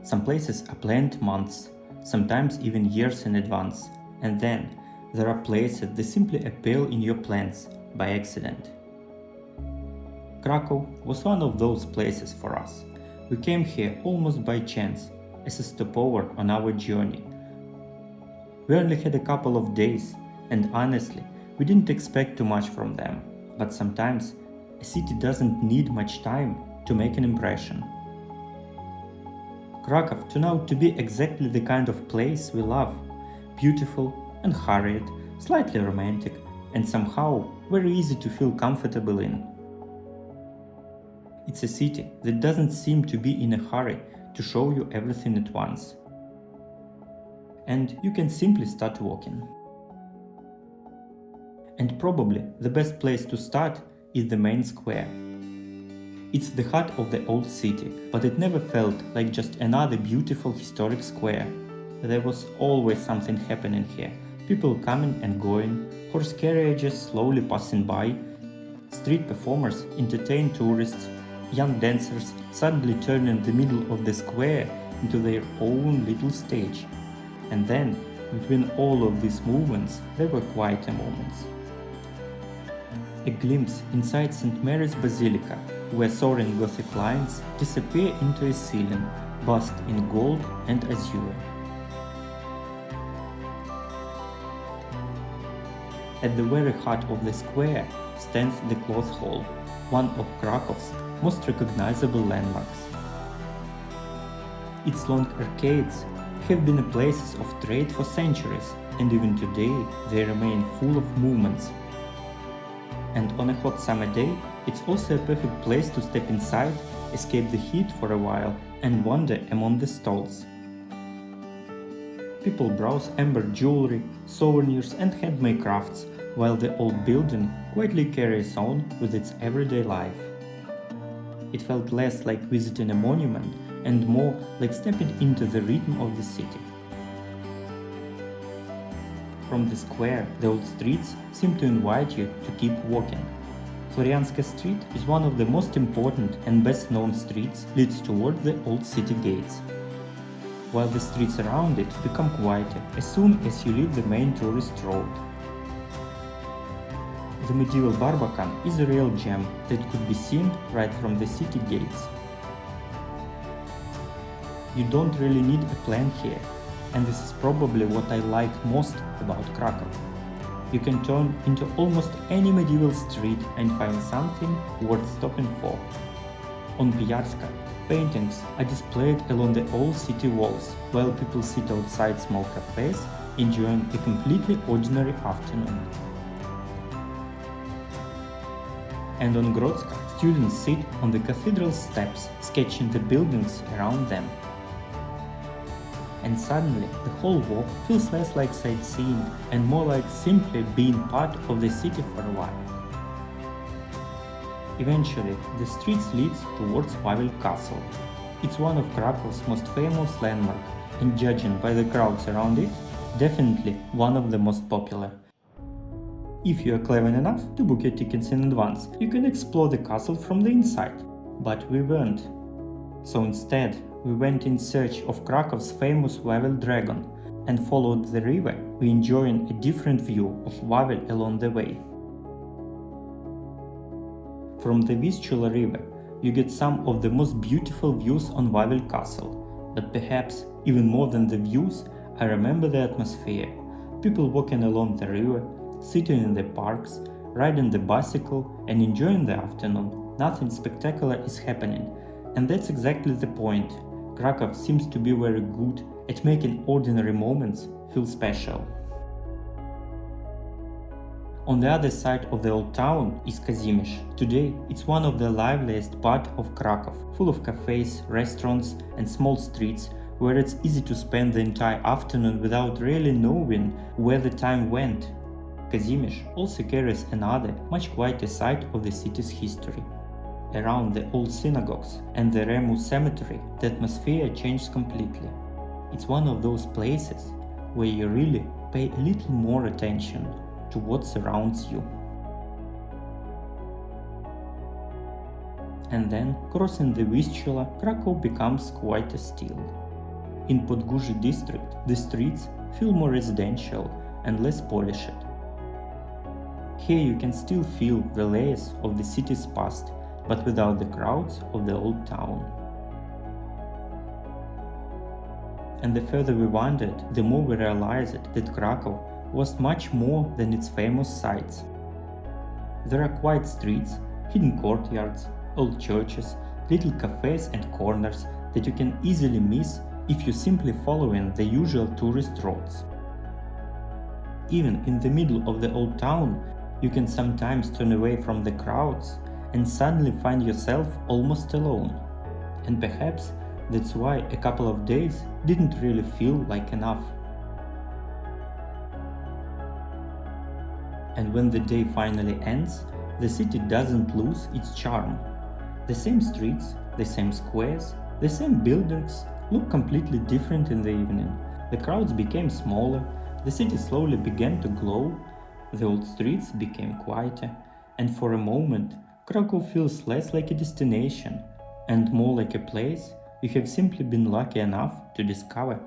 Some places are planned months, sometimes even years in advance, and then there are places that simply appear in your plans by accident. Krakow was one of those places for us. We came here almost by chance, as a stopover on our journey. We only had a couple of days, and honestly, we didn't expect too much from them. But sometimes, a city doesn't need much time to make an impression. Krakow turned out to be exactly the kind of place we love. Beautiful, unhurried, slightly romantic, and somehow very easy to feel comfortable in. It's a city that doesn't seem to be in a hurry to show you everything at once. And you can simply start walking. And probably the best place to start is the Main Square. It's the heart of the old city, but it never felt like just another beautiful historic square. There was always something happening here. People coming and going, horse carriages slowly passing by, street performers entertain tourists, young dancers suddenly turning the middle of the square into their own little stage. And then, between all of these movements, there were quieter moments. A glimpse inside St. Mary's Basilica, where soaring Gothic lines disappear into a ceiling, bathed in gold and azure. At the very heart of the square stands the Cloth Hall, one of Krakow's most recognizable landmarks. Its long arcades have been places of trade for centuries, and even today they remain full of movements. And on a hot summer day, it's also a perfect place to step inside, escape the heat for a while, and wander among the stalls. People browse amber jewelry, souvenirs, and handmade crafts, while the old building quietly carries on with its everyday life. It felt less like visiting a monument and more like stepping into the rhythm of the city. From the square, the old streets seem to invite you to keep walking. Floriańska Street is one of the most important and best known streets leads toward the old city gates, while the streets around it become quieter as soon as you leave the main tourist road. The medieval Barbican is a real gem that could be seen right from the city gates. You don't really need a plan here, and this is probably what I like most about Krakow. You can turn into almost any medieval street and find something worth stopping for. On Piazza, paintings are displayed along the old city walls, while people sit outside small cafes enjoying a completely ordinary afternoon. And on Grodzka, students sit on the cathedral steps, sketching the buildings around them. And suddenly, the whole walk feels less like sightseeing and more like simply being part of the city for a while. Eventually, the streets leads towards Wawel Castle. It's one of Krakow's most famous landmarks, and judging by the crowds around it, definitely one of the most popular. If you are clever enough to book your tickets in advance, you can explore the castle from the inside. But we weren't. So instead, we went in search of Krakow's famous Wawel dragon and followed the river, enjoying a different view of Wawel along the way. From the Vistula river, you get some of the most beautiful views on Wawel Castle, but perhaps even more than the views, I remember the atmosphere. People walking along the river, sitting in the parks, riding the bicycle and enjoying the afternoon. Nothing spectacular is happening, and that's exactly the point. Krakow seems to be very good at making ordinary moments feel special. On the other side of the old town is Kazimierz. Today, it's one of the liveliest parts of Krakow, full of cafes, restaurants and small streets where it's easy to spend the entire afternoon without really knowing where the time went. Kazimierz also carries another, much quieter side of the city's history. Around the old synagogues and the Remu cemetery, the atmosphere changed completely. It's one of those places where you really pay a little more attention to what surrounds you. And then, crossing the Vistula, Krakow becomes quieter still. In Podgórze district, the streets feel more residential and less polished. Here you can still feel the layers of the city's past, but without the crowds of the old town. And the further we wandered, the more we realized that Krakow was much more than its famous sights. There are quiet streets, hidden courtyards, old churches, little cafes and corners that you can easily miss if you simply follow in the usual tourist roads. Even in the middle of the old town, you can sometimes turn away from the crowds and suddenly find yourself almost alone. And perhaps that's why a couple of days didn't really feel like enough. And when the day finally ends, the city doesn't lose its charm. The same streets, the same squares, the same buildings look completely different in the evening. The crowds became smaller, the city slowly began to glow, the old streets became quieter, and for a moment, Krakow feels less like a destination and more like a place you have simply been lucky enough to discover.